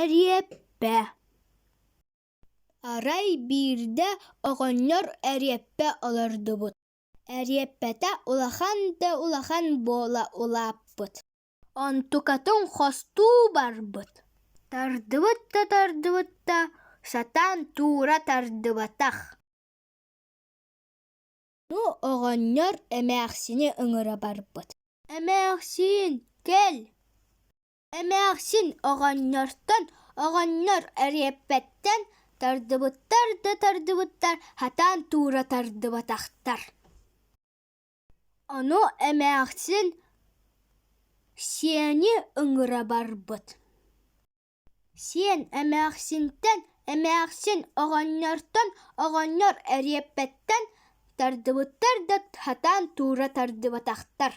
Әреппе. Арай бирде оғоннор әреппе олардыбыт. Әреппете улахан бола улаппыт. Онтукатын хосту барбыт. Тардыбытта, сатан тура тардыбатах. Ну оғоннор әмәқсіне ыңыра барбыт. Әмәқсин, кел! Әмәқсин оғоннортон, оғоннор әреппеттен тардыбыттар, хатан тура тардыбатахтар. Ону әмәқсин сені ыңыра барбыт. Сен әмәқсин оғоннортон, оғоннор әреппеттен тардыбыттар, хатан тура тардыбатахтар.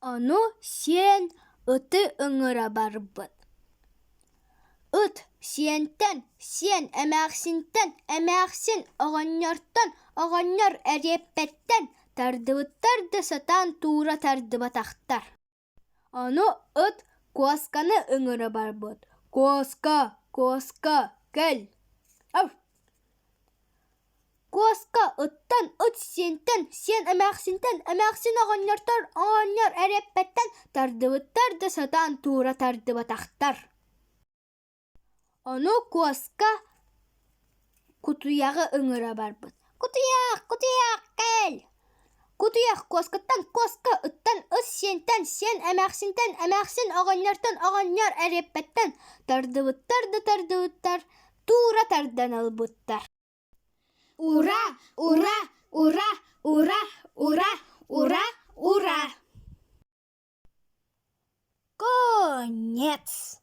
Ону сен ыты ыңыра барбыт. Ыт сиентен, сен әмәқсин оғоннортон, оғоннор әреппеттен тардыбыттар сатан тура тардыбатахтар. Ону ыт косканы ыңыра барбыт. Коска, кел. Ау! Коска ыттан, ыт сиентен, сен әмәқсин оғоннортон, оғоннор әреппеттен тардыбыттар сатан тура тардыбатахтар. Ону коска кутуяғы ыңыра барбыт. Кутуяқ, кел! Кутуяқ коскаттан, коска ыттан, ыс сиентен, сен әмәқсин оғоннортон, оғоннор әреппеттен тардыбыттар, тура тардан албыттар. Ура! Конец!